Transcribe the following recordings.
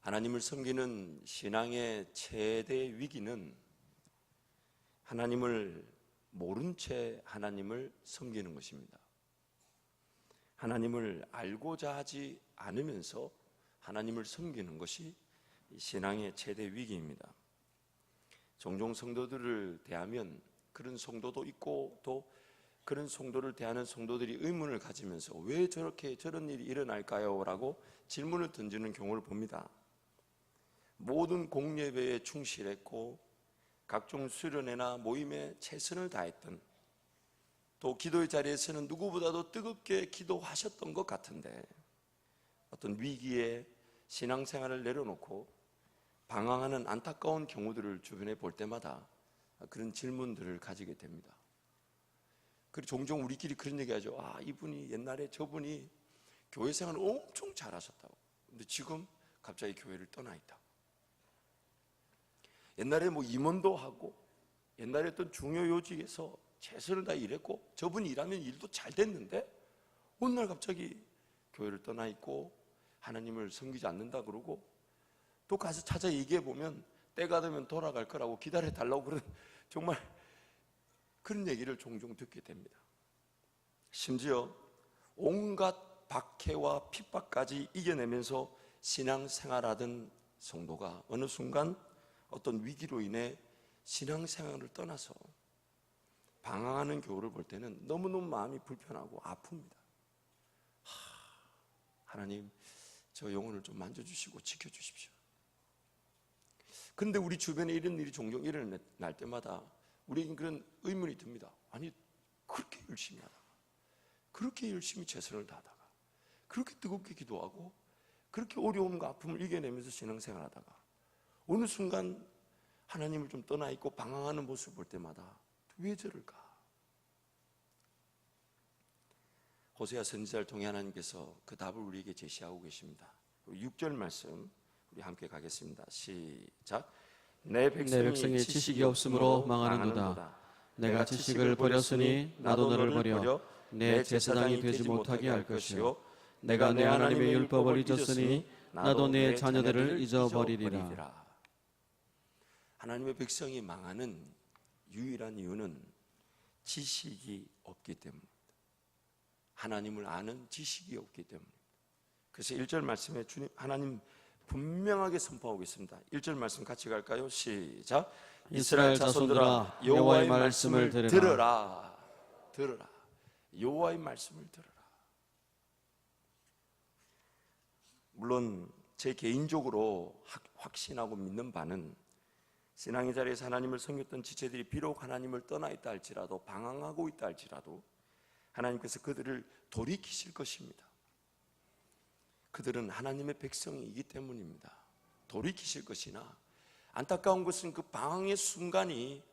하나님을 섬기는 신앙의 최대 위기는 하나님을 모른 채 하나님을 섬기는 것입니다. 하나님을 알고자 하지 않으면서 하나님을 섬기는 것이 신앙의 최대 위기입니다. 종종 성도들을 대하면 그런 성도도 있고, 또 그런 성도를 대하는 성도들이 의문을 가지면서 왜 저런 일이 일어날까요? 라고 질문을 던지는 경우를 봅니다. 모든 공예배에 충실했고 각종 수련회나 모임에 최선을 다했던, 또 기도의 자리에서는 누구보다도 뜨겁게 기도하셨던 것 같은데 어떤 위기에 신앙생활을 내려놓고 방황하는 안타까운 경우들을 주변에 볼 때마다 그런 질문들을 가지게 됩니다. 그리고 종종 우리끼리 그런 얘기하죠. 이분이 옛날에 저분이 교회 생활을 엄청 잘하셨다고, 근데 지금 갑자기 교회를 떠나 있다고. 옛날에 임원도 하고 옛날에 어떤 중요 요직에서 최선을 다해 일했고 저분이 일하면 일도 잘 됐는데 어느 날 갑자기 교회를 떠나 있고 하나님을 섬기지 않는다 그러고, 또 가서 찾아 얘기해 보면 때가 되면 돌아갈 거라고 기다려 달라고 그런, 정말 그런 얘기를 종종 듣게 됩니다. 심지어 온갖 박해와 핍박까지 이겨내면서 신앙생활하던 성도가 어느 순간 어떤 위기로 인해 신앙생활을 떠나서 방황하는 교우를 볼 때는 너무너무 마음이 불편하고 아픕니다. 하나님, 저 영혼을 좀 만져주시고 지켜주십시오. 그런데 우리 주변에 이런 일이 종종 일어날 때마다 우리에겐 그런 의문이 듭니다. 아니, 그렇게 열심히 하다가, 그렇게 열심히 최선을 다하다가, 그렇게 뜨겁게 기도하고 그렇게 어려움과 아픔을 이겨내면서 신앙생활 하다가 어느 순간 하나님을 좀 떠나 있고 방황하는 모습을 볼 때마다 왜 저럴까? 호세아 선지자를 통해 하나님께서 그 답을 우리에게 제시하고 계십니다. 6절 말씀 우리 함께 가겠습니다. 시작. 내 백성이 지식이 없으므로 망하는도다. 내가 지식을 버렸으니 나도 너를 버려 내 제사장이 되지 못하게 할 것이요, 내가 내 하나님의 율법을 잊었으니 나도 내 자녀들을 잊어버리리라. 하나님의 백성이 망하는 유일한 이유는 지식이 없기 때문입니다. 하나님을 아는 지식이 없기 때문입니다. 그래서 1절 말씀에 주님 하나님 분명하게 선포하고 있습니다. 1절 말씀 같이 갈까요? 시작. 이스라엘 자손들아, 여호와의 말씀을 들으라. 들으라. 여호와의 말씀을 들으라. 물론 제 개인적으로 확신하고 믿는 바는 신앙의 자리에서 하나님을 섬겼던 지체들이 비록 하나님을 떠나 있다 할지라도, 방황하고 있다 할지라도 하나님께서 그들을 돌이키실 것입니다. 그들은 하나님의 백성이기 때문입니다. 돌이키실 것이나, 안타까운 것은 그 방황의 순간이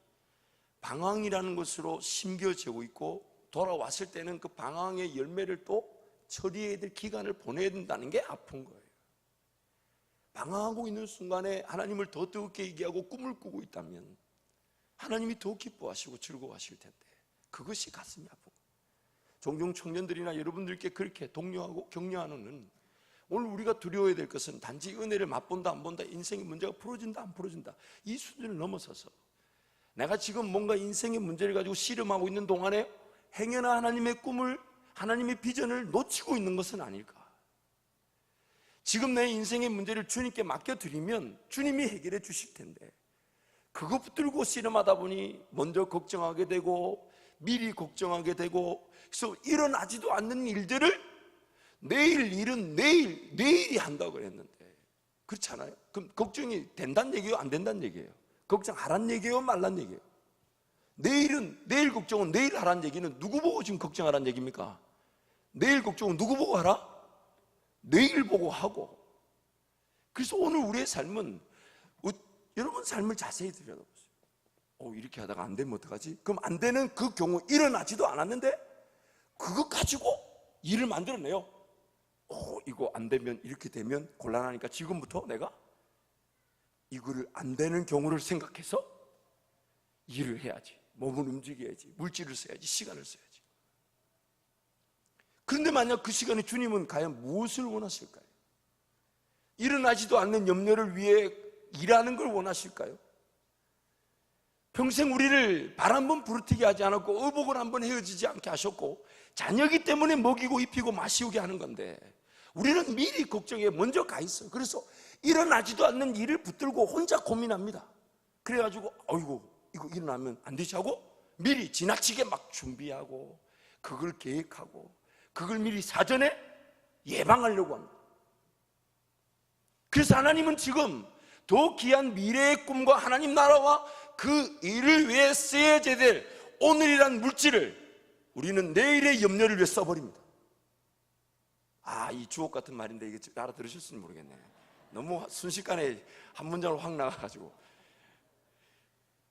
방황이라는 것으로 심겨지고 있고 돌아왔을 때는 그 방황의 열매를 또 처리해야 될 기간을 보내야 된다는 게 아픈 거예요. 방황하고 있는 순간에 하나님을 더 뜨겁게 얘기하고 꿈을 꾸고 있다면 하나님이 더 기뻐하시고 즐거워하실 텐데, 그것이 가슴이 아픈 거예요. 종종 청년들이나 여러분들께 그렇게 독려하고 격려하는, 오늘 우리가 두려워해야 될 것은 단지 은혜를 맛본다 안 본다, 인생의 문제가 풀어진다 안 풀어진다, 이 수준을 넘어서서 내가 지금 뭔가 인생의 문제를 가지고 씨름하고 있는 동안에 행여나 하나님의 꿈을, 하나님의 비전을 놓치고 있는 것은 아닐까. 지금 내 인생의 문제를 주님께 맡겨드리면 주님이 해결해 주실 텐데, 그거 붙들고 씨름하다 보니 먼저 걱정하게 되고 미리 걱정하게 되고, 그래서 일어나지도 않는 일들을 내일 일은 내일이 한다고 그랬는데, 그렇잖아요. 그럼 걱정이 된다는 얘기예요, 안 된다는 얘기예요? 걱정하란 얘기예요, 말란 얘기예요? 내일 걱정은 내일 하란 얘기는 누구 보고 지금 걱정하란 얘기입니까? 내일 걱정은 누구 보고 하라? 내일 보고 하고. 그래서 오늘 우리의 삶은, 여러분 삶을 자세히 들여다보세요. 이렇게 하다가 안 되면 어떡하지? 그럼 안 되는 그 경우, 일어나지도 않았는데 그거 가지고 일을 만들어내요. 이거 안 되면, 이렇게 되면 곤란하니까 지금부터 내가 이거를 안 되는 경우를 생각해서 일을 해야지, 몸을 움직여야지, 물질을 써야지, 시간을 써야지. 그런데 만약 그 시간에 주님은 과연 무엇을 원하실까요? 일어나지도 않는 염려를 위해 일하는 걸 원하실까요? 평생 우리를 발 한 번 부르트게 하지 않았고 의복을 한 번 헤어지지 않게 하셨고 자녀기 때문에 먹이고 입히고 마시우게 하는 건데 우리는 미리 걱정에 먼저 가 있어요. 그래서 일어나지도 않는 일을 붙들고 혼자 고민합니다. 그래가지고 어이구 이거 일어나면 안 되지 하고 미리 지나치게 막 준비하고 그걸 계획하고 그걸 미리 사전에 예방하려고 합니다. 그래서 하나님은 지금 더 귀한 미래의 꿈과 하나님 나라와 그 일을 위해 쓰여야 될 오늘이란 물질을 우리는 내일의 염려를 위해 써버립니다. 이 주옥 같은 말인데 이게 알아들으셨을지 모르겠네. 너무 순식간에 한 문장으로 확 나가가지고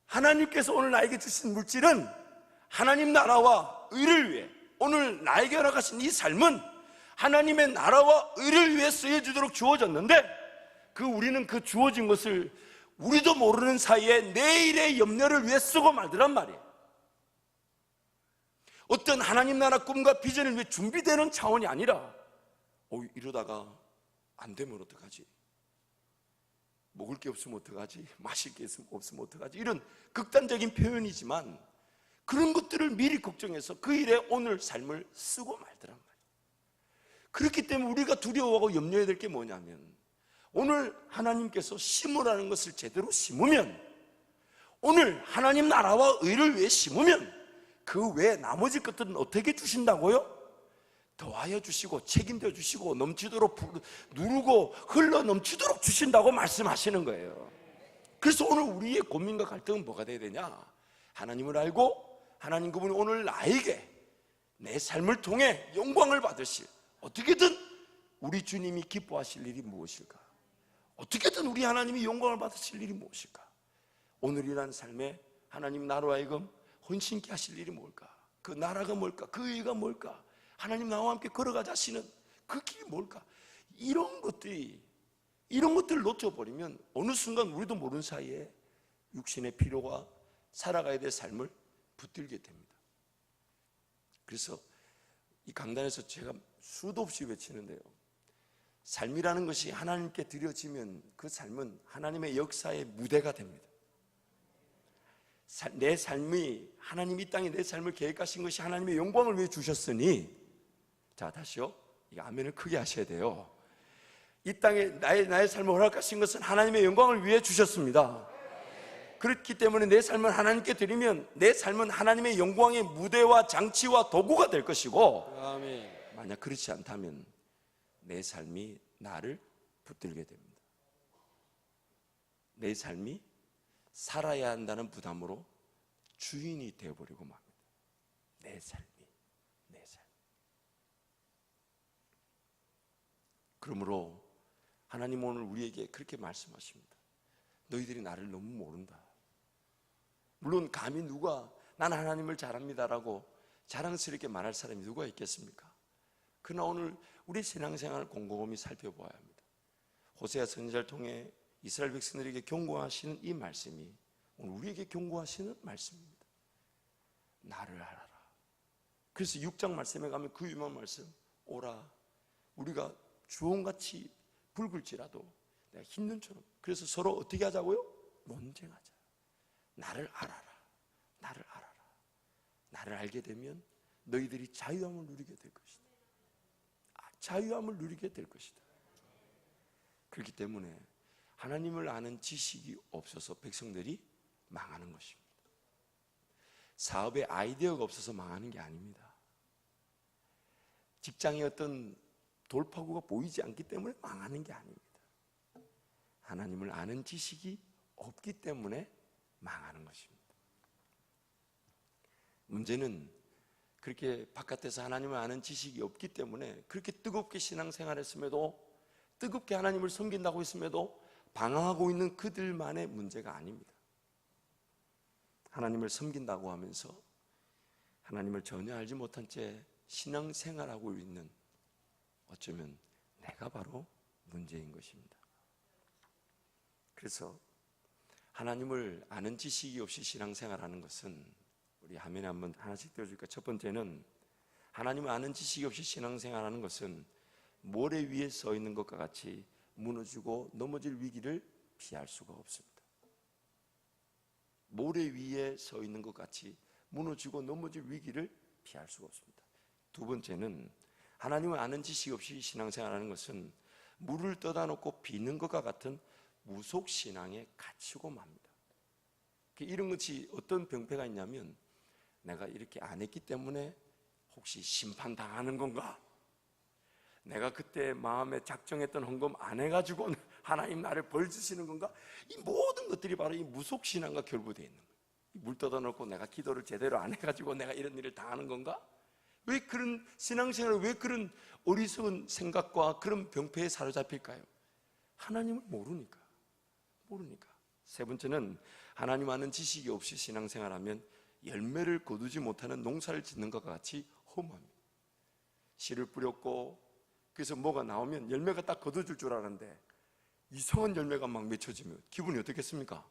하나님께서 오늘 나에게 주신 물질은 하나님 나라와 의를 위해 오늘 나에게 허락하신 이 삶은 하나님의 나라와 의를 위해 쓰여지도록 주어졌는데 우리는 그 주어진 것을 우리도 모르는 사이에 내일의 염려를 위해 쓰고 말더란 말이에요. 어떤 하나님 나라 꿈과 비전을 위해 준비되는 차원이 아니라 이러다가 안 되면 어떡하지? 먹을 게 없으면 어떡하지? 마실 게 없으면 어떡하지? 이런 극단적인 표현이지만 그런 것들을 미리 걱정해서 그 일에 오늘 삶을 쓰고 말더란 말이에요. 그렇기 때문에 우리가 두려워하고 염려해야 될 게 뭐냐면 오늘 하나님께서 심으라는 것을 제대로 심으면 오늘 하나님 나라와 의를 위해 심으면 그 외에 나머지 것들은 어떻게 주신다고요? 더하여 주시고 책임져 주시고 넘치도록 누르고 흘러 넘치도록 주신다고 말씀하시는 거예요. 그래서 오늘 우리의 고민과 갈등은 뭐가 돼야 되냐? 하나님을 알고 하나님 그분이 오늘 나에게 내 삶을 통해 영광을 받으실 어떻게든 우리 주님이 기뻐하실 일이 무엇일까? 어떻게든 우리 하나님이 영광을 받으실 일이 무엇일까? 오늘이란 삶에 하나님 나라와 하여금 헌신케 하실 일이 뭘까? 그 나라가 뭘까? 그 의가 뭘까? 하나님 나와 함께 걸어가자 하시는 그 길이 뭘까? 이런 것들을 놓쳐버리면 어느 순간 우리도 모르는 사이에 육신의 필요가 살아가야 될 삶을 붙들게 됩니다. 그래서 이 강단에서 제가 수도 없이 외치는데요, 삶이라는 것이 하나님께 드려지면 그 삶은 하나님의 역사의 무대가 됩니다. 내 삶이 하나님이 이 땅에 내 삶을 계획하신 것이 하나님의 영광을 위해 주셨으니, 자 다시요, 이 아멘을 크게 하셔야 돼요. 이 땅에 나의 삶을 허락하신 것은 하나님의 영광을 위해 주셨습니다. 그렇기 때문에 내 삶을 하나님께 드리면 내 삶은 하나님의 영광의 무대와 장치와 도구가 될 것이고, 아멘. 만약 그렇지 않다면 내 삶이 나를 붙들게 됩니다. 내 삶이 살아야 한다는 부담으로 주인이 되어버리고 맙니다. 내 삶이. 그러므로 하나님 오늘 우리에게 그렇게 말씀하십니다. 너희들이 나를 너무 모른다. 물론 감히 누가 난 하나님을 잘합니다라고 자랑스럽게 말할 사람이 누가 있겠습니까? 그러나 오늘 우리 신앙생활을 곰곰이 살펴보아야 합니다. 호세아 선지자를 통해 이스라엘 백성들에게 경고하시는 이 말씀이 오늘 우리에게 경고하시는 말씀입니다. 나를 알아라. 그래서 6장 말씀에 가면 그 유명한 말씀, 오라 우리가 주홍같이 붉을지라도 내가 흰 눈처럼, 그래서 서로 어떻게 하자고요? 논쟁하자. 나를 알아라. 나를 알아라. 나를 알게 되면 너희들이 자유함을 누리게 될 것이다. 자유함을 누리게 될 것이다. 그렇기 때문에 하나님을 아는 지식이 없어서 백성들이 망하는 것입니다. 사업에 아이디어가 없어서 망하는 게 아닙니다. 직장에 어떤 돌파구가 보이지 않기 때문에 망하는 게 아닙니다. 하나님을 아는 지식이 없기 때문에 망하는 것입니다. 문제는 그렇게 바깥에서 하나님을 아는 지식이 없기 때문에 그렇게 뜨겁게 신앙생활했음에도, 뜨겁게 하나님을 섬긴다고 했음에도 방황하고 있는 그들만의 문제가 아닙니다. 하나님을 섬긴다고 하면서 하나님을 전혀 알지 못한 채 신앙생활하고 있는, 어쩌면 내가 바로 문제인 것입니다. 그래서 하나님을 아는 지식이 없이 신앙생활하는 것은, 우리 화면에 한번 하나씩 띄워줄까? 첫 번째는 하나님을 아는 지식이 없이 신앙생활하는 것은 모래 위에 서 있는 것과 같이 무너지고 넘어질 위기를 피할 수가 없습니다. 모래 위에 서 있는 것 같이 무너지고 넘어질 위기를 피할 수가 없습니다. 두 번째는 하나님을 아는 지식 없이 신앙생활하는 것은 물을 떠다 놓고 비는 것과 같은 무속신앙에 갇히고 맙니다. 이런 것이 어떤 병폐가 있냐면, 내가 이렇게 안 했기 때문에 혹시 심판당하는 건가? 내가 그때 마음에 작정했던 헌금 안 해가지고 하나님 나를 벌 주시는 건가? 이 모든 것들이 바로 이 무속신앙과 결부되어 있는 거예요. 물 떠다 놓고 내가 기도를 제대로 안 해가지고 내가 이런 일을 당하는 건가? 왜 그런 신앙생활을, 왜 그런 어리석은 생각과 그런 병폐에 사로잡힐까요? 하나님을 모르니까. 세 번째는 하나님 아는 지식이 없이 신앙생활하면 열매를 거두지 못하는 농사를 짓는 것과 같이 허무합니다. 씨를 뿌렸고 그래서 뭐가 나오면 열매가 딱 거둬줄 줄 알았는데 이상한 열매가 막 맺혀지면 기분이 어떻겠습니까?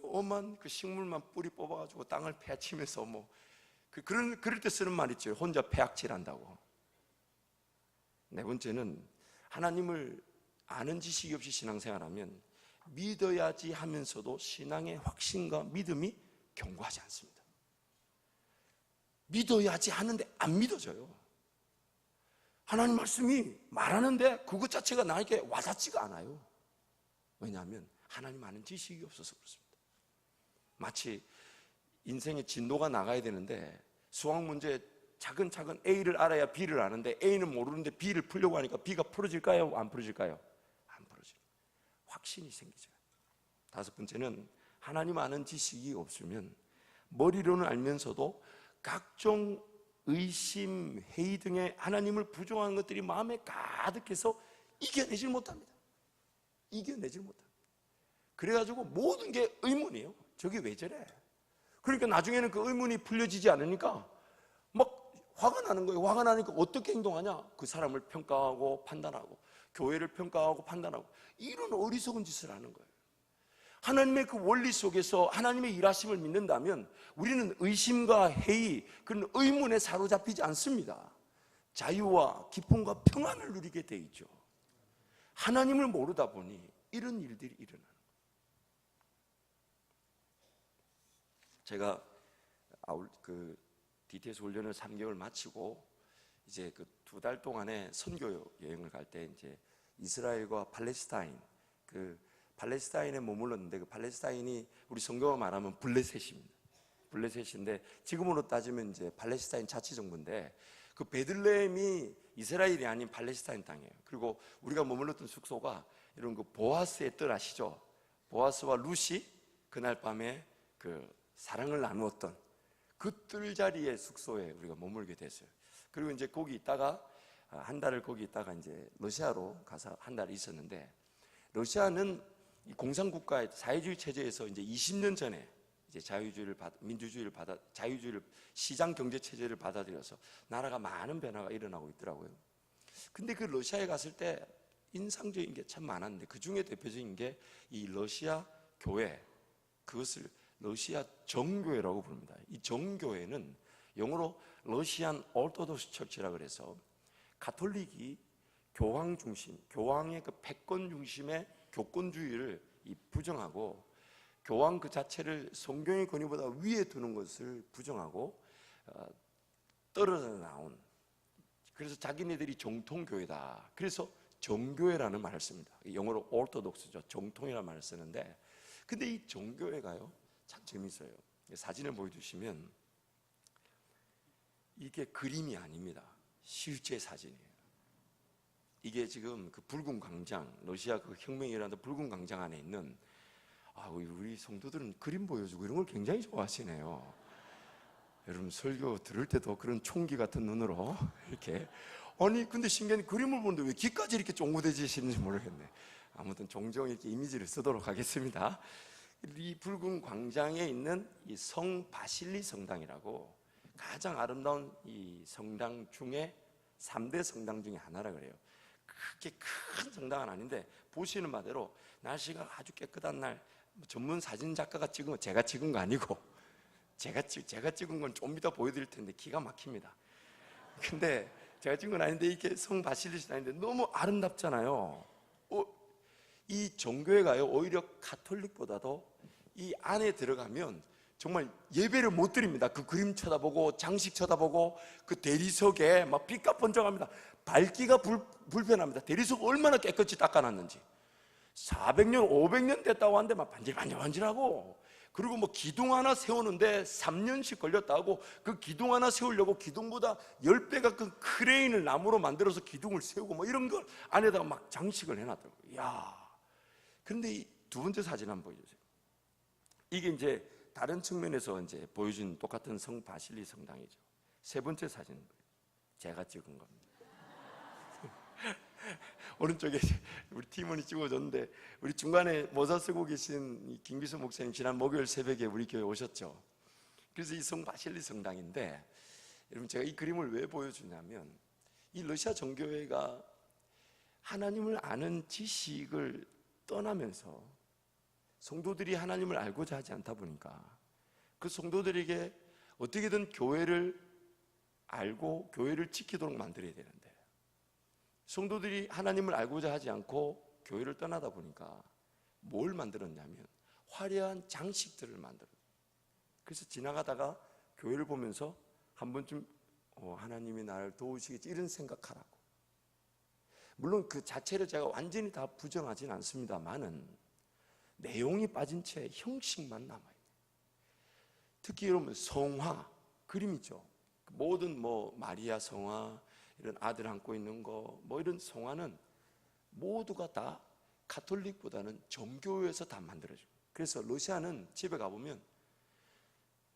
엄한 그 식물만 뿌리 뽑아가지고 땅을 패치면서 그럴 때 쓰는 말 있죠. 혼자 패악질한다고. 네 번째는 하나님을 아는 지식이 없이 신앙생활하면 믿어야지 하면서도 신앙의 확신과 믿음이 견고하지 않습니다. 믿어야지 하는데 안 믿어져요. 하나님 말씀이 말하는데 그것 자체가 나에게 와닿지가 않아요. 왜냐하면 하나님 아는 지식이 없어서 그렇습니다. 마치 인생의 진도가 나가야 되는데 수학 문제 차근차근 A를 알아야 B를 아는데 A는 모르는데 B를 풀려고 하니까 B가 풀어질까요? 안 풀어질까요? 안 풀어져요. 확신이 생기죠. 다섯 번째는 하나님 아는 지식이 없으면 머리로는 알면서도 각종 의심, 회의 등의 하나님을 부정하는 것들이 마음에 가득해서 이겨내질 못합니다. 그래가지고 모든 게 의문이에요. 저게 왜 저래? 그러니까 나중에는 그 의문이 풀려지지 않으니까 막 화가 나는 거예요. 화가 나니까 어떻게 행동하냐? 그 사람을 평가하고 판단하고 교회를 평가하고 판단하고 이런 어리석은 짓을 하는 거예요. 하나님의 그 원리 속에서 하나님의 일하심을 믿는다면 우리는 의심과 회의, 그런 의문에 사로잡히지 않습니다. 자유와 기쁨과 평안을 누리게 돼 있죠. 하나님을 모르다 보니 이런 일들이 일어나는 거예요. 제가 DTS 훈련을 3개월 마치고 이제 그 2달 동안의 선교 여행을 갈 때 이제 이스라엘과 팔레스타인, 팔레스타인에 머물렀는데 그 팔레스타인이 우리 성경을 말하면 블레셋입니다. 블레셋인데 지금으로 따지면 이제 팔레스타인 자치정부인데 그 베들레헴이 이스라엘이 아닌 팔레스타인 땅이에요. 그리고 우리가 머물렀던 숙소가 이런 그 보아스의 뜰 아시죠? 보아스와 룻이 그날 밤에 그 사랑을 나누었던 그 뜰자리의 숙소에 우리가 머물게 됐어요. 그리고 이제 거기 있다가 한 달을 거기 있다가 이제 러시아로 가서 한 달 있었는데, 러시아는 이 공산국가의 사회주의 체제에서 이제 20년 전에 이제 자유주의를 시장 경제 체제를 받아들여서 나라가 많은 변화가 일어나고 있더라고요. 근데 그 러시아에 갔을 때 인상적인 게 참 많았는데 그 중에 대표적인 게 이 러시아 교회, 그것을 러시아 정교회라고 부릅니다. 이 정교회는 영어로 러시안 오르토독스 처치라 그래서 가톨릭이 교황 중심, 교황의 그 패권 중심의 교권주의를 부정하고 교황 그 자체를 성경의 권위보다 위에 두는 것을 부정하고 떨어져 나온, 그래서 자기네들이 정통교회다. 그래서 정교회라는 말을 씁니다. 영어로 오르토독스죠. 정통이라는 말을 쓰는데, 근데 이 정교회가요 참 재밌어요. 사진을 보여주시면 이게 그림이 아닙니다. 실제 사진이에요. 이게 지금 그 붉은 광장, 러시아 그 혁명이 일어나는 붉은 광장 안에 있는, 우리 성도들은 그림 보여주고 이런 걸 굉장히 좋아하시네요. 여러분 설교 들을 때도 그런 총기 같은 눈으로 이렇게, 근데 신기한 그림을 보는데 왜 귀까지 이렇게 쫑긋해지시는지 모르겠네. 아무튼 종종 이렇게 이미지를 쓰도록 하겠습니다. 이 붉은 광장에 있는 이 성 바실리 성당이라고 가장 아름다운 이 성당 중에 3대 성당 중에 하나라 그래요. 그렇게 큰 성당은 아닌데 보시는 바대로 날씨가 아주 깨끗한 날 전문 사진 작가가 찍은 거, 제가 찍은 거 아니고 제가 찍은 건 좀 이따 보여드릴 텐데 기가 막힙니다. 근데 제가 찍은 건 아닌데 이렇게 성 바실리스 아닌데 너무 아름답잖아요. 이 종교회가요 오히려 가톨릭보다도 이 안에 들어가면 정말 예배를 못 드립니다. 그 그림 쳐다보고 장식 쳐다보고 그 대리석에 막 빛과 번쩍합니다. 밝기가 불편합니다. 대리석 얼마나 깨끗이 닦아놨는지 400년 500년 됐다고 하는데 막 반질반질하고, 그리고 뭐 기둥 하나 세우는데 3년씩 걸렸다 하고, 그 기둥 하나 세우려고 기둥보다 10배가 큰 크레인을 나무로 만들어서 기둥을 세우고 뭐 이런 걸 안에다가 막 장식을 해놨더라고요. 이야. 그런데 이 두 번째 사진 한번 보여주세요. 이게 이제 다른 측면에서 이제 보여준 똑같은 성 바실리 성당이죠. 세 번째 사진은 제가 찍은 겁니다. 오른쪽에 우리 팀원이 찍어줬는데, 우리 중간에 모자 쓰고 계신 이 김기수 목사님 지난 목요일 새벽에 우리 교회 오셨죠. 그래서 이 성 바실리 성당인데, 여러분 제가 이 그림을 왜 보여주냐면, 이 러시아 정교회가 하나님을 아는 지식을 떠나면서 성도들이 하나님을 알고자 하지 않다 보니까 그 성도들에게 어떻게든 교회를 알고 교회를 지키도록 만들어야 되는데, 성도들이 하나님을 알고자 하지 않고 교회를 떠나다 보니까 뭘 만들었냐면 화려한 장식들을 만들었어요. 그래서 지나가다가 교회를 보면서 한 번쯤 하나님이 나를 도우시겠지 이런 생각하라고. 물론 그 자체를 제가 완전히 다 부정하진 않습니다만은 내용이 빠진 채 형식만 남아있네요. 특히 여러분 성화 그림 있죠. 모든 뭐 마리아 성화, 이런 아들 안고 있는 거, 뭐 이런 성화는 모두가 다 가톨릭보다는 정교회에서 다 만들어져요. 그래서 러시아는 집에 가보면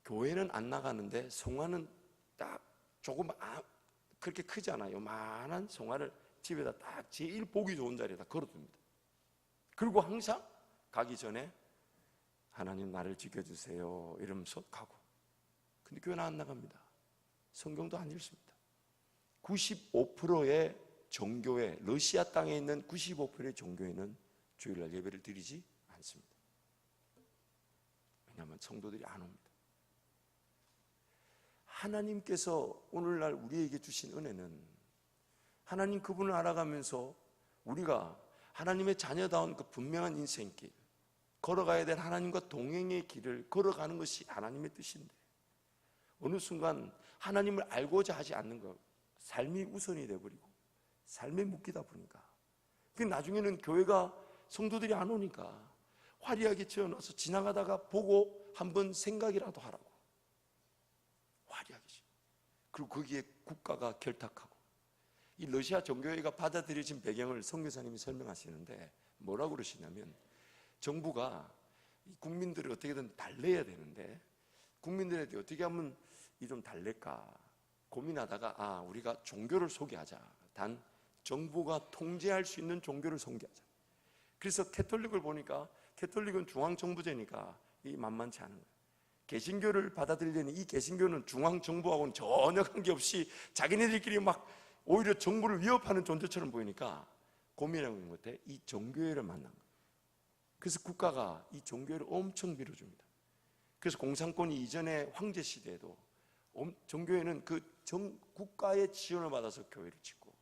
교회는 안 나가는데 성화는 딱 조금 그렇게 크지 않아요. 요만한 성화를 집에다 딱 제일 보기 좋은 자리에다 걸어둡니다. 그리고 항상 가기 전에 하나님 나를 지켜주세요 이러면서 가고. 근데 교회는 안 나갑니다. 성경도 안 읽습니다. 95%의 종교회, 러시아 땅에 있는 95%의 종교회는 주일날 예배를 드리지 않습니다. 왜냐하면 성도들이 안 옵니다. 하나님께서 오늘날 우리에게 주신 은혜는 하나님 그분을 알아가면서 우리가 하나님의 자녀다운 그 분명한 인생길, 걸어가야 될 하나님과 동행의 길을 걸어가는 것이 하나님의 뜻인데, 어느 순간 하나님을 알고자 하지 않는 것, 삶이 우선이 돼버리고 삶에 묶이다 보니까, 그 나중에는 교회가 성도들이 안 오니까 화려하게 지어놔서 지나가다가 보고 한번 생각이라도 하라고 화려하게 지어. 그리고 거기에 국가가 결탁하고. 이 러시아 정교회가 받아들여진 배경을 선교사님이 설명하시는데 뭐라고 그러시냐면, 정부가 국민들을 어떻게든 달래야 되는데 국민들에게 어떻게 하면 이 좀 달랠까 고민하다가 우리가 종교를 소개하자. 단 정부가 통제할 수 있는 종교를 소개하자. 그래서 캐톨릭을 보니까 캐톨릭은 중앙정부제니까 이 만만치 않은 거예요. 개신교를 받아들이려니 이 개신교는 중앙정부하고는 전혀 관계없이 자기네들끼리 막 오히려 정부를 위협하는 존재처럼 보이니까 고민하고 있는 것 같아. 이 종교회를 만난 거예요. 그래서 국가가 이 종교회를 엄청 밀어줍니다. 그래서 공산권이 이전에 황제 시대에도 종교회는 그 국가의 지원을 받아서 교회를 짓고,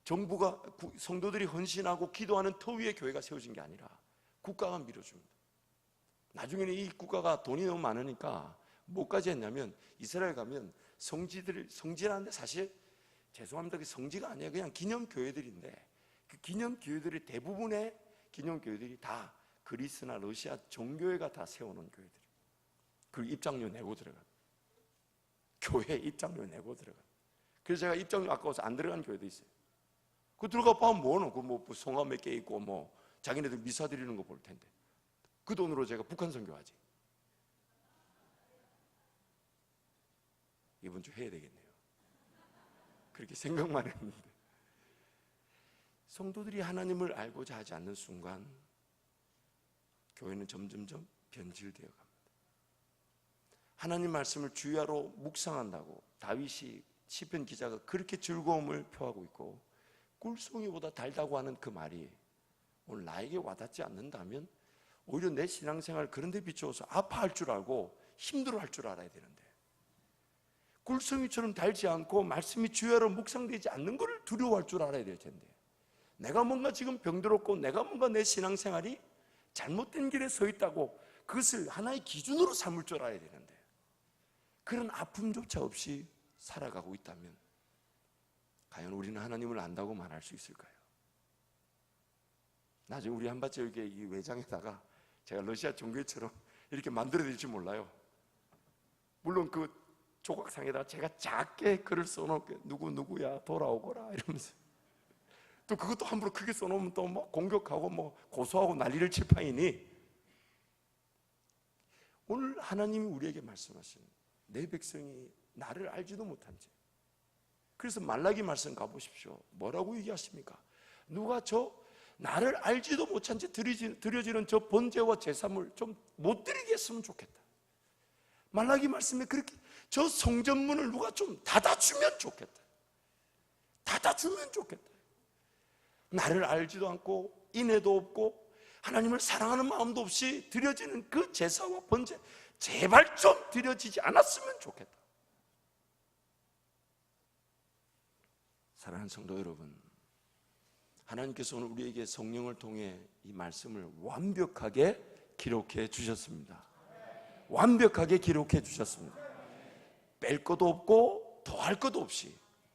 정부가 성도들이 헌신하고 기도하는 터 위에 교회가 세워진 게 아니라 국가가 밀어줍니다. 나중에는 이 국가가 돈이 너무 많으니까 뭐까지 했냐면, 이스라엘 가면 성지라는데 사실 죄송합니다, 그 성지가 아니에요. 그냥 기념교회들인데 그 기념교회들이 대부분의 기념교회들이 다 그리스나 러시아 종교회가 다 세워놓은 교회들이에요. 그리고 입장료 내고 들어가요. 교회 입장료 내고 들어가요. 그래서 제가 입장료 아까워서 안 들어간 교회도 있어요. 그 들어가 보면 뭐는 뭐 성화 몇 개 있고 뭐 자기네들 미사 드리는 거 볼 텐데 그 돈으로 제가 북한 선교하지. 이번 주 해야 되겠네요. 그렇게 생각만 했는데, 성도들이 하나님을 알고자 하지 않는 순간 교회는 점점점 변질되어 갑니다. 하나님 말씀을 주야로 묵상한다고 다윗이 시편 기자가 그렇게 즐거움을 표하고 있고, 꿀송이보다 달다고 하는 그 말이 오늘 나에게 와닿지 않는다면 오히려 내 신앙생활 그런 데 비추어서 아파할 줄 알고 힘들어할 줄 알아야 되는데, 굴성이처럼 달지 않고 말씀이 주야로 묵상되지 않는 것을 두려워할 줄 알아야 될 텐데, 내가 뭔가 지금 병들었고 내가 뭔가 내 신앙생활이 잘못된 길에 서 있다고 그것을 하나의 기준으로 삼을 줄 알아야 되는데, 그런 아픔조차 없이 살아가고 있다면 과연 우리는 하나님을 안다고 말할 수 있을까요? 나중에 우리 한밭에 이렇게 이 외장에다가 제가 러시아 종교처럼 이렇게 만들어 드릴지 몰라요. 물론 그 조각상에다 제가 작게 글을 써놓을게. 누구야 돌아오거라 이러면서. 또 그것도 함부로 크게 써놓으면 또 뭐 공격하고 뭐 고소하고 난리를 칠 판이니, 오늘 하나님이 우리에게 말씀하시는, 내 백성이 나를 알지도 못한 채. 그래서 말라기 말씀 가보십시오. 뭐라고 얘기하십니까? 누가 저 나를 알지도 못한 채 드려지는 저 번제와 제사물 좀 못 드리게 했으면 좋겠다. 말라기 말씀에 그렇게 저 성전문을 누가 좀 닫아주면 좋겠다. 닫아주면 좋겠다. 나를 알지도 않고 인애도 없고 하나님을 사랑하는 마음도 없이 드려지는 그 제사와 번제 제발 좀 드려지지 않았으면 좋겠다. 사랑하는 성도 여러분, 하나님께서 오늘 우리에게 성령을 통해 이 말씀을 완벽하게 기록해 주셨습니다. 완벽하게 기록해 주셨습니다. 뺄 것도 없고 더할 것도 없이.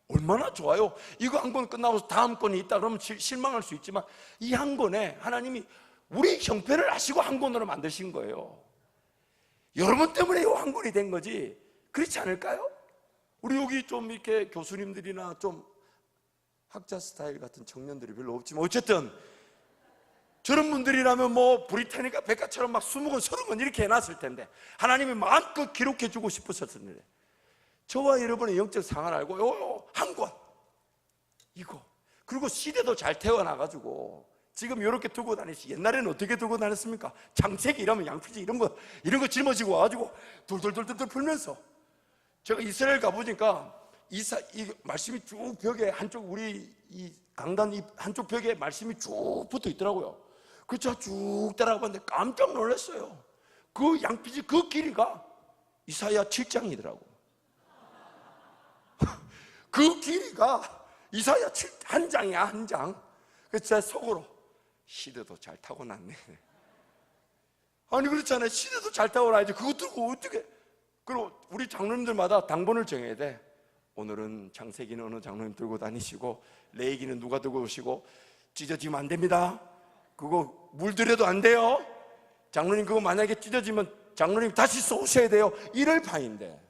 얼마나 좋아요. 이거 한 권 끝나고 다음 권이 있다 그러면 실망할 수 있지만, 이 한 권에 하나님이 우리 형편을 아시고 한 권으로 만드신 거예요. 여러분 때문에 이 한 권이 된 거지, 그렇지 않을까요? 우리 여기 좀 이렇게 교수님들이나 좀 학자 스타일 같은 청년들이 별로 없지만, 어쨌든 저런 분들이라면 뭐 브리타니카 백과처럼 막 20권 30권 이렇게 해놨을 텐데, 하나님이 마음껏 기록해 주고 싶으셨을 텐데, 저와 여러분의 영적 상황을 알고 한 권 이거, 그리고 시대도 잘 태워놔가지고 지금 이렇게 두고 다니시. 옛날에는 어떻게 두고 다녔습니까? 장책이 이러면 양피지 이런 거 짊어지고 와가지고 돌돌돌돌 풀면서. 제가 이스라엘 가보니까 이 말씀이 쭉 벽에 한쪽, 우리 이 강단 이 한쪽 벽에 말씀이 쭉 붙어 있더라고요. 그 제가 쭉 따라가봤는데 깜짝 놀랐어요. 그 양피지 그 길이가 이사야 7장이더라고. 그 길이가 이사야 한 장이야, 한 장. 그래서 제 속으로, 시대도 잘 타고났네. 아니 그렇잖아요. 시대도 잘 타고나야지. 그거 들고 어떻게. 그리고 우리 장로님들마다 당번을 정해야 돼. 오늘은 창세기는 어느 장로님 들고 다니시고, 레위기는 누가 들고 오시고, 찢어지면 안 됩니다. 그거 물들여도 안 돼요. 장로님 그거 만약에 찢어지면 장로님 다시 쏘셔야 돼요. 이럴 판인데,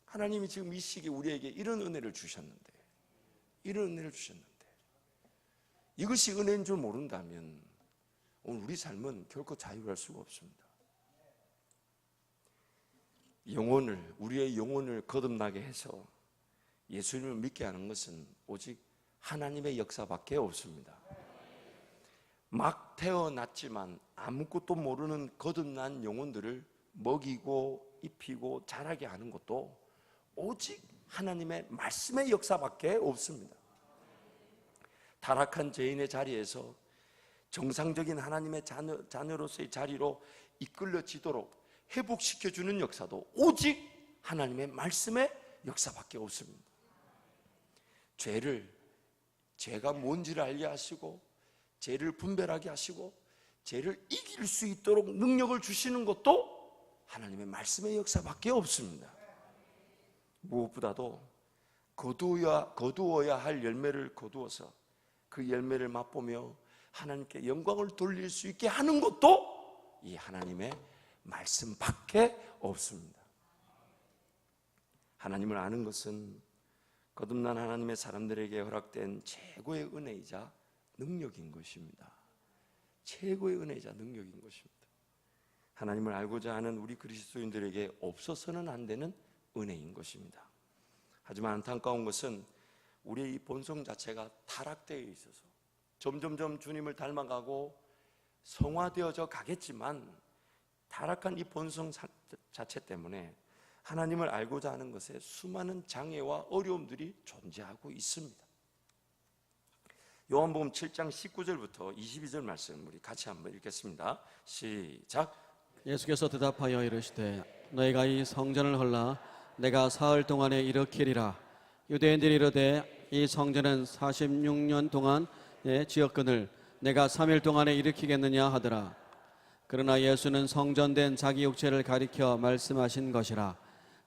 하나님이 지금 이 시기에 우리에게 이런 은혜를 주셨는데, 이것이 은혜인 줄 모른다면 오늘 우리 삶은 결코 자유할 수가 없습니다. 우리의 영혼을 거듭나게 해서 예수님을 믿게 하는 것은 오직 하나님의 역사밖에 없습니다. 막 태어났지만 아무것도 모르는 거듭난 영혼들을 먹이고 입히고 자라게 하는 것도 오직 하나님의 말씀의 역사밖에 없습니다. 타락한 죄인의 자리에서 정상적인 하나님의 자녀로서의 자리로 이끌려지도록 회복시켜주는 역사도 오직 하나님의 말씀의 역사밖에 없습니다. 죄가 뭔지를 알게 하시고, 죄를 분별하게 하시고, 죄를 이길 수 있도록 능력을 주시는 것도 하나님의 말씀의 역사밖에 없습니다. 무엇보다도 거두어야 할 열매를 거두어서 그 열매를 맛보며 하나님께 영광을 돌릴 수 있게 하는 것도 이 하나님의 말씀밖에 없습니다. 하나님을 아는 것은 거듭난 하나님의 사람들에게 허락된 최고의 은혜이자 능력인 것입니다. 최고의 은혜이자 능력인 것입니다. 하나님을 알고자 하는 우리 그리스도인들에게 없어서는 안 되는 은혜인 것입니다. 하지만 안타까운 것은 우리의 이 본성 자체가 타락되어 있어서 점점점 주님을 닮아가고 성화되어져 가겠지만, 타락한 이 본성 자체 때문에 하나님을 알고자 하는 것에 수많은 장애와 어려움들이 존재하고 있습니다. 요한복음 7장 19절부터 22절 말씀 우리 같이 한번 읽겠습니다. 시작. 예수께서 대답하여 이르시되 너희가 이 성전을 헐라 내가 사흘 동안에 일으키리라. 유대인들이 이르되 이 성전은 46년 동안의 지역근을 내가 3일 동안에 일으키겠느냐 하더라. 그러나 예수는 성전된 자기 육체를 가리켜 말씀하신 것이라.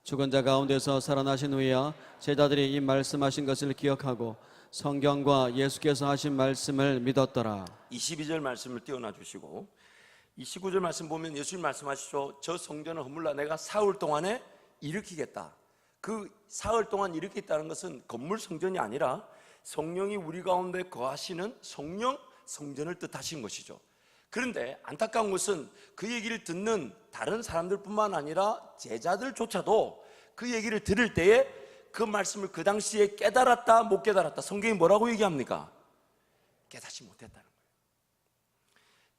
죽은 자 가운데서 살아나신 후에야 제자들이 이 말씀하신 것을 기억하고 성경과 예수께서 하신 말씀을 믿었더라. 22절 말씀을 띄워놔 주시고 29절 말씀 보면 예수님 말씀하시죠. 저 성전을 허물라 내가 사흘 동안에 일으키겠다. 그 사흘 동안 일으키겠다는 것은 건물 성전이 아니라 성령이 우리 가운데 거하시는 성령 성전을 뜻하신 것이죠. 그런데 안타까운 것은 그 얘기를 듣는 다른 사람들뿐만 아니라 제자들조차도 그 얘기를 들을 때에 그 말씀을 그 당시에 깨달았다 못 깨달았다, 성경이 뭐라고 얘기합니까? 깨닫지 못했다는 거예요.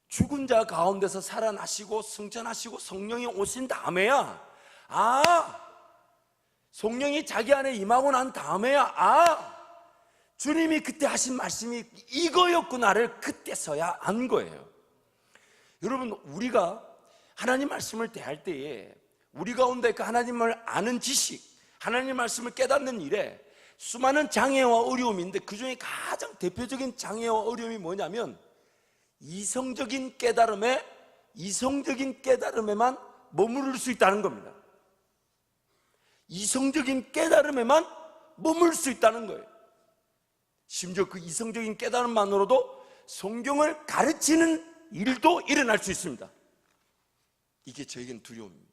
죽은 자 가운데서 살아나시고 승천하시고 성령이 오신 다음에야 성령이 자기 안에 임하고 난 다음에야 주님이 그때 하신 말씀이 이거였구나를 그때서야 안 거예요. 여러분, 우리가 하나님 말씀을 대할 때에 우리 가운데 그 하나님을 아는 지식, 하나님 말씀을 깨닫는 일에 수많은 장애와 어려움인데 그 중에 가장 대표적인 장애와 어려움이 뭐냐면 이성적인 깨달음에만 머무를 수 있다는 겁니다. 이성적인 깨달음에만 머물 수 있다는 거예요. 심지어 그 이성적인 깨달음만으로도 성경을 가르치는 일도 일어날 수 있습니다. 이게 저에겐 두려움입니다.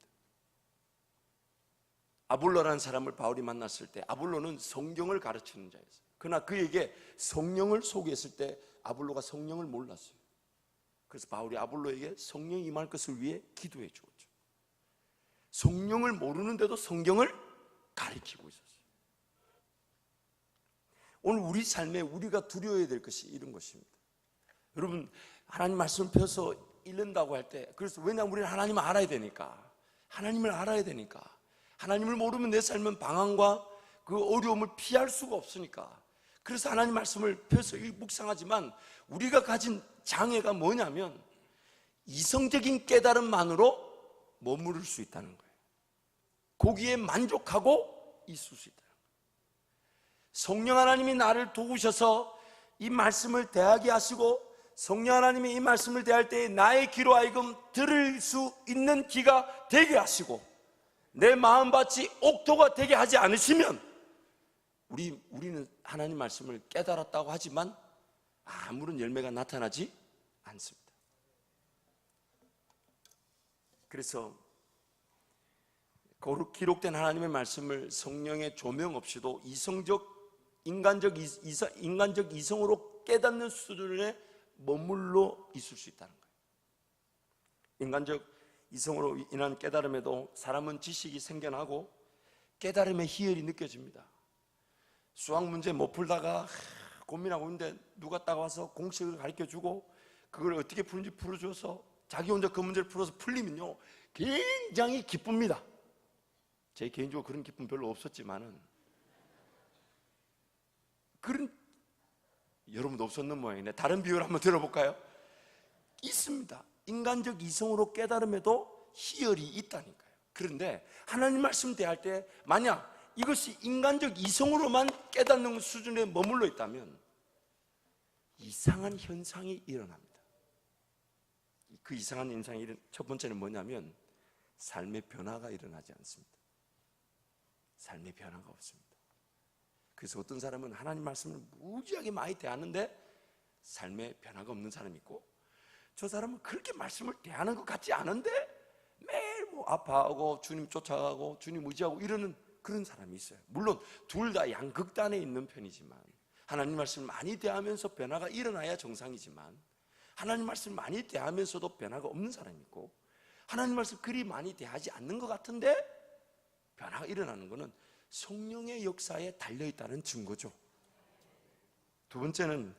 아볼로라는 사람을 바울이 만났을 때 아볼로는 성경을 가르치는 자였어요. 그러나 그에게 성령을 소개했을 때 아볼로가 성령을 몰랐어요. 그래서 바울이 아볼로에게 성령이 임할 것을 위해 기도해 주었죠. 성령을 모르는데도 성경을 가르치고 있었어요. 오늘 우리 삶에 우리가 두려워해야 될 것이 이런 것입니다. 여러분, 하나님 말씀을 펴서 읽는다고 할 때, 그래서 왜냐하면 우리는 하나님을 알아야 되니까, 하나님을 모르면 내 삶은 방황과 그 어려움을 피할 수가 없으니까. 그래서 하나님 말씀을 펴서 묵상하지만 우리가 가진 장애가 뭐냐면 이성적인 깨달음만으로 머무를 수 있다는 거예요. 거기에 만족하고 있을 수 있다는 거예요. 성령 하나님이 나를 도우셔서 이 말씀을 대하게 하시고 성령 하나님이 이 말씀을 대할 때에 나의 귀로 하여금 들을 수 있는 귀가 되게 하시고 내 마음밭이 옥토가 되게 하지 않으시면 우리는 하나님 말씀을 깨달았다고 하지만 아무런 열매가 나타나지 않습니다. 그래서 기록된 하나님의 말씀을 성령의 조명 없이도 인간적 이성으로 깨닫는 수준에 머물러 있을 수 있다는 거예요. 인간적 이성으로 인한 깨달음에도 사람은 지식이 생겨나고 깨달음의 희열이 느껴집니다. 수학 문제 못 풀다가 고민하고 있는데 누가 딱 와서 공식을 가르쳐주고 그걸 어떻게 푸는지 풀어줘서 자기 혼자 그 문제를 풀어서 풀리면요 굉장히 기쁩니다. 제 개인적으로 그런 기쁨 별로 없었지만은 여러분도 없었는 모양이네. 다른 비유를 한번 들어볼까요? 있습니다. 인간적 이성으로 깨달음에도 희열이 있다니까요. 그런데 하나님 말씀 대할 때 만약 이것이 인간적 이성으로만 깨닫는 수준에 머물러 있다면 이상한 현상이 일어납니다. 그 이상한 현상이 첫 번째는 뭐냐면 삶의 변화가 일어나지 않습니다. 삶의 변화가 없습니다. 그래서 어떤 사람은 하나님 말씀을 무지하게 많이 대하는데 삶의 변화가 없는 사람이 있고 저 사람은 그렇게 말씀을 대하는 것 같지 않은데 매일 아파하고 주님 쫓아가고 주님 의지하고 이러는 그런 사람이 있어요. 물론 둘 다 양극단에 있는 편이지만 하나님 말씀을 많이 대하면서 변화가 일어나야 정상이지만 하나님 말씀을 많이 대하면서도 변화가 없는 사람이 있고 하나님 말씀 그리 많이 대하지 않는 것 같은데 변화가 일어나는 것은 성령의 역사에 달려있다는 증거죠. 두 번째는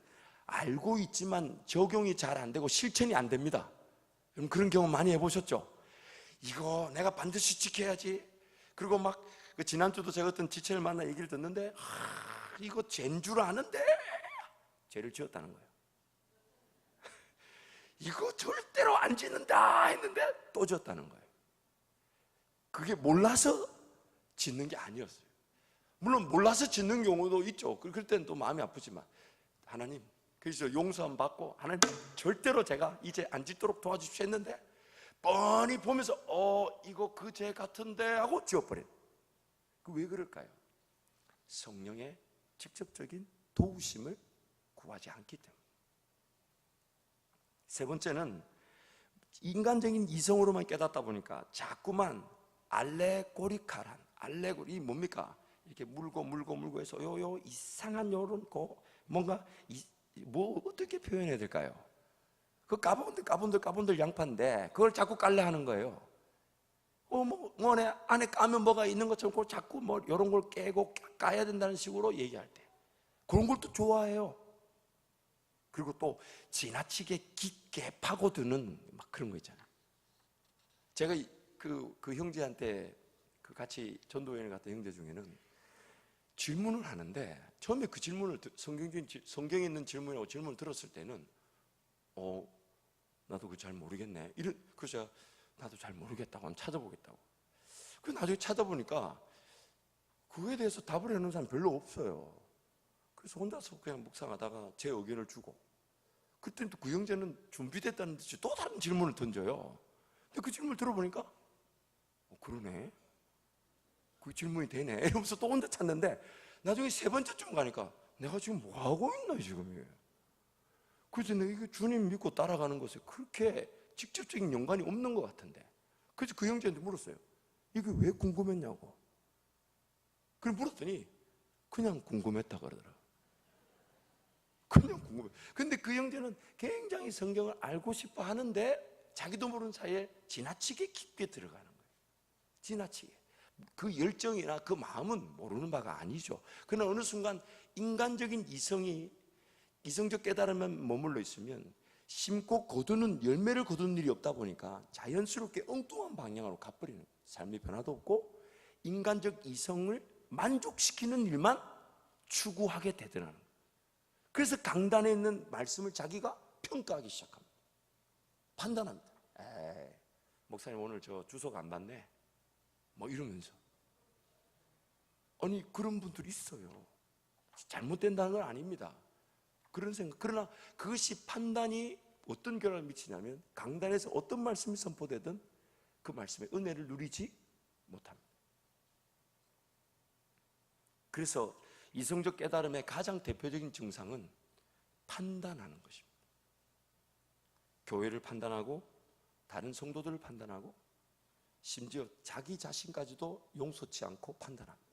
알고 있지만 적용이 잘 안 되고 실천이 안 됩니다. 여러분 그런 경험 많이 해보셨죠? 이거 내가 반드시 지켜야지. 그리고 막 지난주도 제가 어떤 지체를 만나 얘기를 듣는데 이거 죄인 줄 아는데 죄를 지었다는 거예요. 이거 절대로 안 짓는다 했는데 또 지었다는 거예요. 그게 몰라서 짓는 게 아니었어요. 물론 몰라서 짓는 경우도 있죠. 그럴 때는 또 마음이 아프지만, 하나님, 그래서 용서함 받고, 하나님 절대로 제가 이제 안 짓도록 도와주십시오 했는데, 뻔히 보면서 이거 그 죄 같은데 하고 지워버려요. 그 왜 그럴까요? 성령의 직접적인 도우심을 구하지 않기 때문에. 세 번째는 인간적인 이성으로만 깨닫다 보니까 자꾸만 알레고리칼한, 알레고리 뭡니까? 이렇게 물고 해서 요 이상한 요런 거 뭔가 뭐 어떻게 표현해야 될까요? 그 까분들 양파인데 그걸 자꾸 깔래 하는 거예요. 뭐 안에 까면 뭐가 있는 것처럼 그걸 자꾸 뭐 이런 걸 깨고 까야 된다는 식으로 얘기할 때 그런 걸 또 좋아해요. 그리고 또 지나치게 깊게 파고드는 막 그런 거 있잖아요. 제가 그 형제한테 그 같이 전도여행을 갔던 형제 중에는 질문을 하는데 처음에 그 질문을 성경에 있는 질문이라고 질문을 들었을 때는 나도 그거 잘 모르겠네. 그래서 나도 잘 모르겠다고 한번 찾아보겠다고. 그래서 나중에 찾아보니까 그거에 대해서 답을 해놓은 사람 별로 없어요. 그래서 혼자서 그냥 묵상하다가 제 의견을 주고, 그때 또 그 형제는 준비됐다는 듯이 또 다른 질문을 던져요. 근데 그 질문을 들어보니까 그러네, 그 질문이 되네 이러면서 또 혼자 찾는데, 나중에 세 번째쯤 가니까 내가 지금 뭐 하고 있나 지금. 그래서 내가 이거 주님 믿고 따라가는 것에 그렇게 직접적인 연관이 없는 것 같은데, 그래서 그 형제한테 물었어요. 이게 왜 궁금했냐고. 그래 물었더니 그냥 궁금했다 그러더라. 그냥 궁금해. 근데 그 형제는 굉장히 성경을 알고 싶어 하는데 자기도 모르는 사이에 지나치게 깊게 들어가는 거예요. 지나치게. 그 열정이나 그 마음은 모르는 바가 아니죠. 그러나 어느 순간 인간적인 이성적 깨달음에 머물러 있으면 심고 거두는 열매를 거두는 일이 없다 보니까 자연스럽게 엉뚱한 방향으로 가버리는 거예요. 삶의 변화도 없고 인간적 이성을 만족시키는 일만 추구하게 되더라는 거예요. 그래서 강단에 있는 말씀을 자기가 평가하기 시작합니다. 판단합니다. 목사님 오늘 저 주소가 안 맞네 뭐 이러면서. 아니 그런 분들이 있어요. 잘못된다는 건 아닙니다. 그런 생각. 그러나 그것이 판단이 어떤 결과를 미치냐면 강단에서 어떤 말씀이 선포되든 그 말씀의 은혜를 누리지 못합니다. 그래서 이성적 깨달음의 가장 대표적인 증상은 판단하는 것입니다. 교회를 판단하고 다른 성도들을 판단하고 심지어 자기 자신까지도 용서치 않고 판단합니다.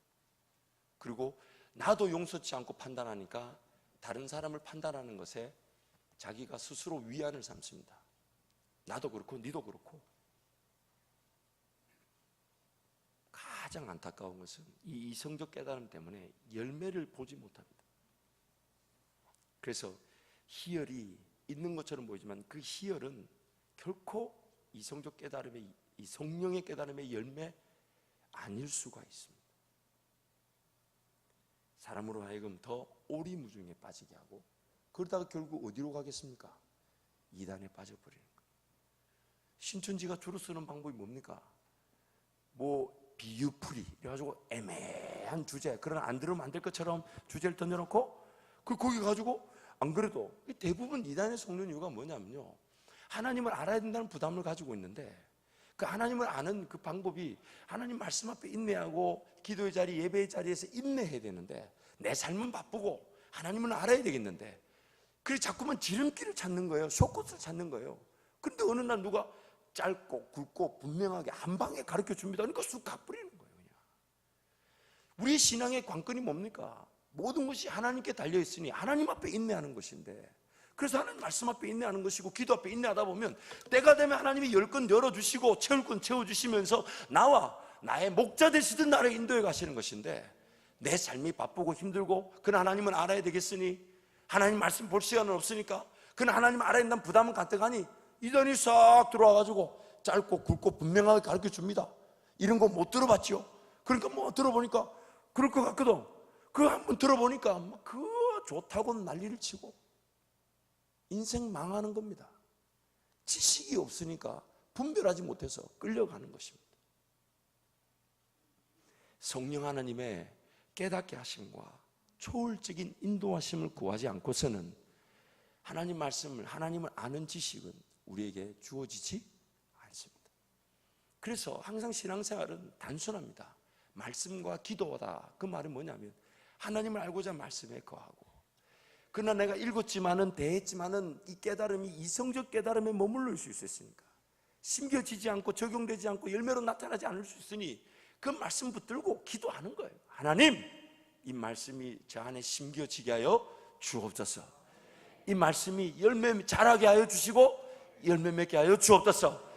그리고 나도 용서치 않고 판단하니까 다른 사람을 판단하는 것에 자기가 스스로 위안을 삼습니다. 나도 그렇고 니도 그렇고. 가장 안타까운 것은 이 이성적 깨달음 때문에 열매를 보지 못합니다. 그래서 희열이 있는 것처럼 보이지만 그 희열은 결코 이성적 깨달음의, 이 성령의 깨달음의 열매 아닐 수가 있습니다. 사람으로 하여금 더 오리무중에 빠지게 하고, 그러다가 결국 어디로 가겠습니까? 이단에 빠져버리는 거예요. 신천지가 주로 쓰는 방법이 뭡니까? 뭐 비유풀이 이래가지고 애매한 주제, 그러나 안 들으면 안 될 것처럼 주제를 던져놓고 거기 가지고, 안 그래도 대부분 이단에 속는 이유가 뭐냐면요, 하나님을 알아야 된다는 부담을 가지고 있는데 그 하나님을 아는 그 방법이 하나님 말씀 앞에 인내하고 기도의 자리, 예배의 자리에서 인내해야 되는데, 내 삶은 바쁘고 하나님은 알아야 되겠는데, 그래서 자꾸만 지름길을 찾는 거예요. 숏것을 찾는 거예요. 그런데 어느 날 누가 짧고 굵고 분명하게 한 방에 가르쳐 줍니다. 그러니까 쑥 가버리는 거예요. 그냥. 우리의 신앙의 관건이 뭡니까? 모든 것이 하나님께 달려있으니 하나님 앞에 인내하는 것인데, 그래서 하나님 말씀 앞에 인내하는 것이고 기도 앞에 인내하다 보면 때가 되면 하나님이 열 건 열어주시고 채울 건 채워주시면서 나와 나의 목자 되시던 나를 인도해 가시는 것인데, 내 삶이 바쁘고 힘들고 그러나 하나님은 알아야 되겠으니, 하나님 말씀 볼 시간은 없으니까 그러나 하나님 알아야 된다는 부담은 가득하니 이단이 싹 들어와가지고 짧고 굵고 분명하게 가르쳐 줍니다. 이런 거 못 들어봤죠? 그러니까 뭐 들어보니까 그럴 것 같거든. 그거 한번 들어보니까 그거 좋다고 난리를 치고 인생 망하는 겁니다. 지식이 없으니까 분별하지 못해서 끌려가는 것입니다. 성령 하나님의 깨닫게 하심과 초월적인 인도하심을 구하지 않고서는 하나님 말씀을, 하나님을 아는 지식은 우리에게 주어지지 않습니다. 그래서 항상 신앙생활은 단순합니다. 말씀과 기도다. 그 말은 뭐냐면 하나님을 알고자 말씀에 거하고, 그러나 내가 읽었지만은 대했지만은 이 깨달음이 이성적 깨달음에 머물러 수 있었으니까, 심겨지지 않고 적용되지 않고 열매로 나타나지 않을 수 있으니 그 말씀 붙들고 기도하는 거예요. 하나님, 이 말씀이 저 안에 심겨지게 하여 주옵소서. 이 말씀이 열매 자라게 하여 주시고 열매 맺게 하여 주옵소서.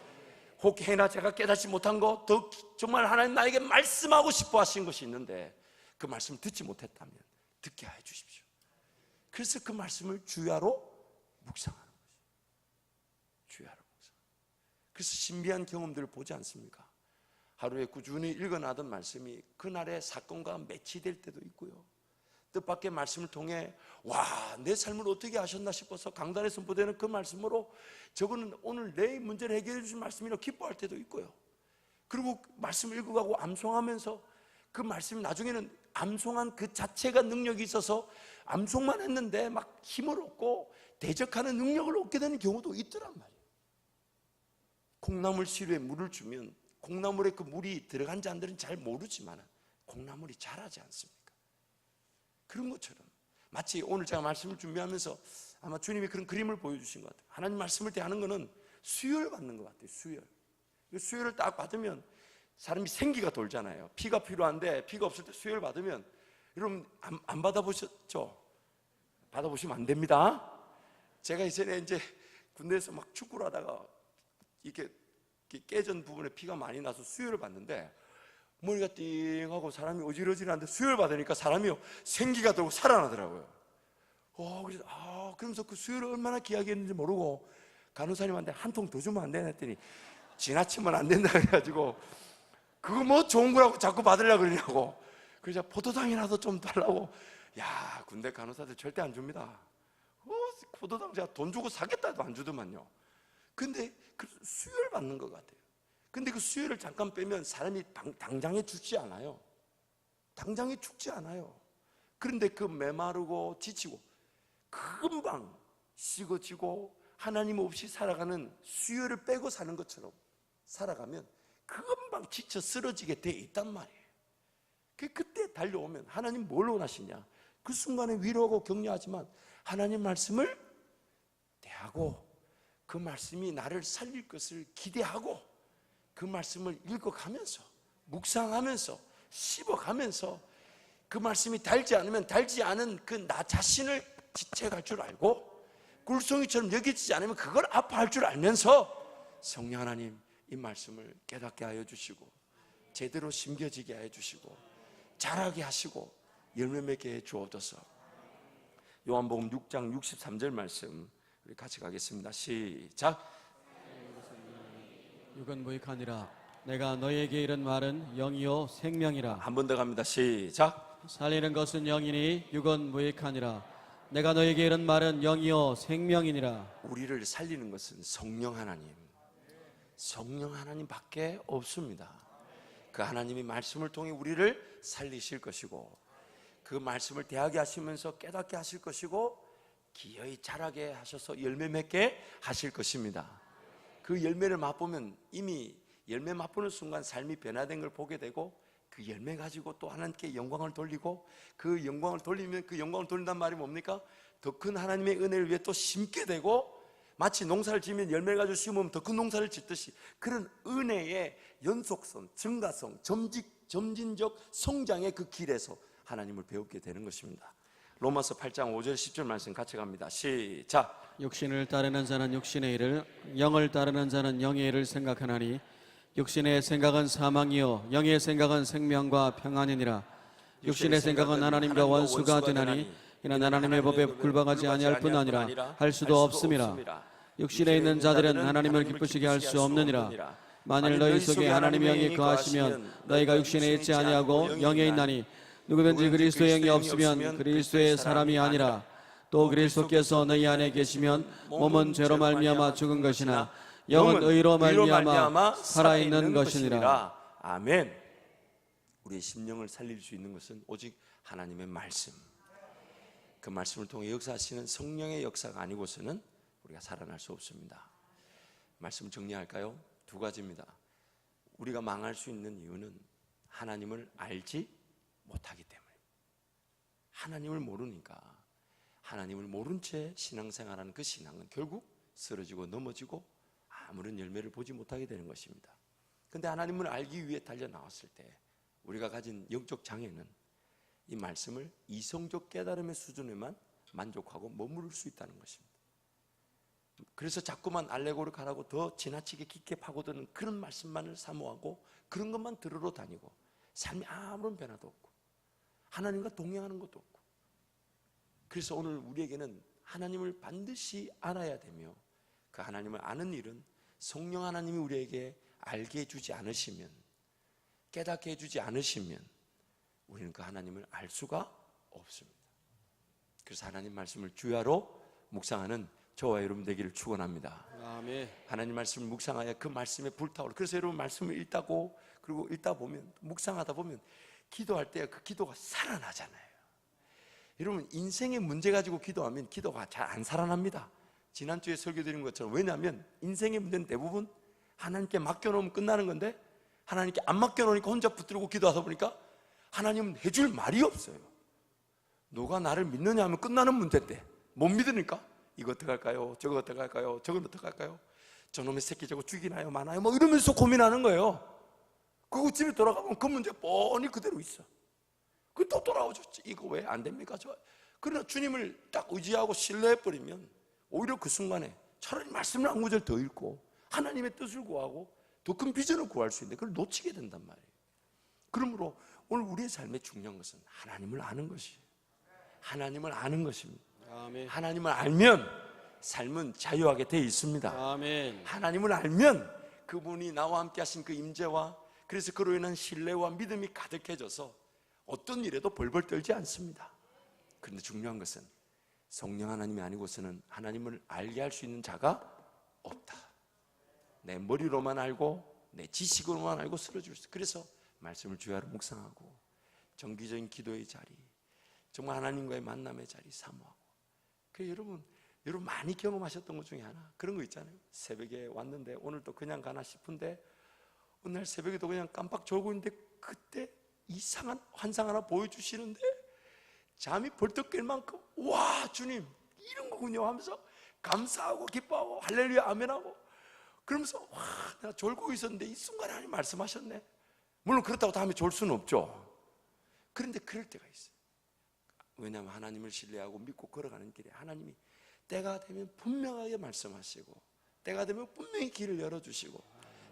혹해나 제가 깨닫지 못한 거, 더 정말 하나님 나에게 말씀하고 싶어 하신 것이 있는데 그 말씀을 듣지 못했다면 듣게 하여 주십시오. 그래서 그 말씀을 주야로 묵상하는 거죠. 주야로 묵상. 그래서 신비한 경험들을 보지 않습니까? 하루에 꾸준히 읽어나던 말씀이 그날의 사건과 매치될 때도 있고요, 뜻밖의 말씀을 통해 와, 내 삶을 어떻게 하셨나 싶어서 강단에 선포되는 그 말씀으로 저거는 오늘 내 문제를 해결해 주신 말씀이라고 기뻐할 때도 있고요, 그리고 말씀을 읽어가고 암송하면서 그 말씀이 나중에는 암송한 그 자체가 능력이 있어서 암송만 했는데 막 힘을 얻고 대적하는 능력을 얻게 되는 경우도 있더란 말이에요. 콩나물 시루에 물을 주면 콩나물에 그 물이 들어간지 안 들어간지 잘 모르지만 콩나물이 자라지 않습니까? 그런 것처럼 마치 오늘 제가 말씀을 준비하면서 아마 주님이 그런 그림을 보여주신 것 같아요. 하나님 말씀을 대하는 것은 수혈 받는 것 같아요. 수혈. 수혈을 딱 받으면 사람이 생기가 돌잖아요. 피가 필요한데 피가 없을 때 수혈 받으면, 여러분 안 받아보셨죠? 받아보시면 안 됩니다. 제가 이전에 이제 군대에서 막 축구를 하다가 이렇게 깨진 부분에 피가 많이 나서 수혈을 받는데 머리가 띵하고 사람이 어지러지는데 수혈을 받으니까 사람이 생기가 돌고 살아나더라고요. 그러면서 그 수혈을 얼마나 귀하게 했는지 모르고 간호사님한테 한 통 더 주면 안 되나 했더니 지나치면 안 된다 그래가지고 그거 뭐 좋은 거라고 자꾸 받으려고 그러냐고. 그래서 포도당이라도 좀 달라고. 야, 군대 간호사들 절대 안 줍니다. 포도당 제가 돈 주고 사겠다 해도 안 주더만요. 근데 그 수혈 받는 것 같아요. 근데 그 수혈을 잠깐 빼면 사람이 당장에 죽지 않아요. 당장에 죽지 않아요. 그런데 그 메마르고 지치고 금방 식어지고 하나님 없이 살아가는 수혈을 빼고 사는 것처럼 살아가면 금방 지쳐 쓰러지게 돼 있단 말이에요. 그때 달려오면 하나님 뭘 원하시냐? 그 순간에 위로하고 격려하지만 하나님 말씀을 대하고 그 말씀이 나를 살릴 것을 기대하고 그 말씀을 읽어가면서 묵상하면서 씹어가면서 그 말씀이 달지 않으면 달지 않은 그 나 자신을 지체갈 줄 알고 굴송이처럼 여겨지지 않으면 그걸 아파할 줄 알면서 성령 하나님 이 말씀을 깨닫게 하여 주시고 제대로 심겨지게 하여 주시고 자라게 하시고 열매 맺게 해 주옵소서. 요한복음 6장 63절 말씀 우리 같이 가겠습니다. 시작. 육은 무익하니라. 내가 너에게 이른 말은 영이요 생명이라. 한 번 더 갑니다. 시작. 살리는 것은 영이니 육은 무익하니라. 내가 너에게 이른 말은 영이요 생명이니라. 우리를 살리는 것은 성령 하나님, 성령 하나님밖에 없습니다. 그 하나님이 말씀을 통해 우리를 살리실 것이고 그 말씀을 대하게 하시면서 깨닫게 하실 것이고 기어이 자라게 하셔서 열매 맺게 하실 것입니다. 그 열매를 맛보면 이미 열매 맛보는 순간 삶이 변화된 걸 보게 되고 그 열매 가지고 또 하나님께 영광을 돌리고 그 영광을 돌리면 그 영광을 돌린단 말이 뭡니까? 더 큰 하나님의 은혜를 위해 또 심게 되고 마치 농사를 지으면 열매를 가지고 심으면 더 큰 농사를 짓듯이 그런 은혜의 연속성, 증가성, 점진적 성장의 그 길에서 하나님을 배우게 되는 것입니다. 로마서 8장 5절 10절 말씀 같이 갑니다. 시작. 육신을 따르는 자는 육신의 일을, 영을 따르는 자는 영의 일을 생각하나니 육신의 생각은 사망이요 영의 생각은 생명과 평안이니라. 육신의 생각은 하나님과 원수가 되나니 이는 하나님의 법에 굴복하지 아니할 뿐 아니라 할 수도 없음이라. 육신에 있는 자들은 하나님을 기쁘시게 할 수 없느니라. 만일 너희 속에 하나님의 영이 거하시면 너희가 육신에 있지 아니하고 영에 있나니 누구든지 그리스도의 영이 없으면 그리스도의 사람이 아니라. 또 그리스도께서 너희 안에 계시면 몸은 죄로 말미암아 죽은 것이나 영은 의로 말미암아 살아있는 것이니라. 아멘. 우리의 심령을 살릴 수 있는 것은 오직 하나님의 말씀, 그 말씀을 통해 역사하시는 성령의 역사가 아니고서는 우리가 살아날 수 없습니다. 말씀 정리할까요? 두 가지입니다. 우리가 망할 수 있는 이유는 하나님을 알지 못하기 때문입니다. 하나님을 모르니까, 하나님을 모른 채 신앙생활하는 그 신앙은 결국 쓰러지고 넘어지고 아무런 열매를 보지 못하게 되는 것입니다. 그런데 하나님을 알기 위해 달려나왔을 때 우리가 가진 영적 장애는 이 말씀을 이성적 깨달음의 수준에만 만족하고 머무를 수 있다는 것입니다. 그래서 자꾸만 알레고리카라고 더 지나치게 깊게 파고드는 그런 말씀만을 사모하고 그런 것만 들으러 다니고 삶이 아무런 변화도 없고 하나님과 동행하는 것도 없고, 그래서 오늘 우리에게는 하나님을 반드시 알아야 되며, 그 하나님을 아는 일은 성령 하나님이 우리에게 알게 해주지 않으시면, 깨닫게 해주지 않으시면 우리는 그 하나님을 알 수가 없습니다. 그래서 하나님 말씀을 주야로 묵상하는 저와 여러분 되기를 축원합니다. 아멘. 하나님 말씀을 묵상하여 그 말씀에 불타오르. 그래서 여러분 말씀을 읽다고, 그리고 읽다 보면, 묵상하다 보면 기도할 때 그 기도가 살아나잖아요. 여러분 인생의 문제 가지고 기도하면 기도가 잘 안 살아납니다. 지난주에 설교드린 것처럼. 왜냐하면 인생의 문제는 대부분 하나님께 맡겨놓으면 끝나는 건데, 하나님께 안 맡겨놓으니까 혼자 붙들고 기도하다 보니까 하나님은 해줄 말이 없어요. 누가 나를 믿느냐 하면 끝나는 문제인데 못 믿으니까 이거 어떡할까요? 저거 어떡할까요? 저건 어떡할까요? 저놈의 새끼 저거 죽이나요? 마나요? 뭐 이러면서 고민하는 거예요. 그리고 집에 돌아가면 그 문제 뻔히 그대로 있어. 그 또 돌아오죠. 이거 왜 안 됩니까? 그러나 주님을 딱 의지하고 신뢰해버리면 오히려 그 순간에 차라리 말씀을 한 구절 더 읽고 하나님의 뜻을 구하고 더 큰 비전을 구할 수 있는데 그걸 놓치게 된단 말이에요. 그러므로 오늘 우리의 삶의 중요한 것은 하나님을 아는 것이에요. 하나님을 아는 것입니다. 아멘. 하나님을 알면 삶은 자유하게 되어 있습니다. 아멘. 하나님을 알면 그분이 나와 함께 하신 그 임재와, 그래서 그로 인한 신뢰와 믿음이 가득해져서 어떤 일에도 벌벌 떨지 않습니다. 그런데 중요한 것은 성령 하나님이 아니고서는 하나님을 알게 할 수 있는 자가 없다. 내 머리로만 알고 내 지식으로만 알고 쓰러질 수 있어. 그래서 말씀을 주야로 묵상하고 정기적인 기도의 자리, 정말 하나님과의 만남의 자리 사모하고. 그래서 여러분 많이 경험하셨던 것 중에 하나, 그런 거 있잖아요. 새벽에 왔는데 오늘 또 그냥 가나 싶은데 어느 날 새벽에도 그냥 깜빡 졸고 있는데 그때 이상한 환상 하나 보여주시는데 잠이 벌떡 깰 만큼 와 주님 이런 거군요 하면서 감사하고 기뻐하고 할렐루야 아멘하고, 그러면서 와 내가 졸고 있었는데 이 순간에 하나님 말씀하셨네. 물론 그렇다고 다음에 졸 수는 없죠. 그런데 그럴 때가 있어요. 왜냐하면 하나님을 신뢰하고 믿고 걸어가는 길에 하나님이 때가 되면 분명하게 말씀하시고, 때가 되면 분명히 길을 열어주시고,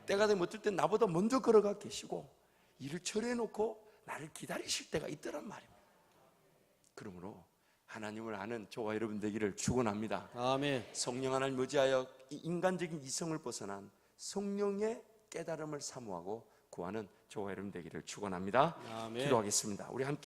때가 되면 어떨 땐 나보다 먼저 걸어가 계시고 일을 처리해놓고 나를 기다리실 때가 있더란 말입니다. 그러므로 하나님을 아는 저와 여러분 되기를 축원합니다. 아멘. 성령 하나님 의지하여 인간적인 이성을 벗어난 성령의 깨달음을 사모하고 구하는 저와 여러분 되기를 축원합니다. 아멘. 기도하겠습니다. 우리 함께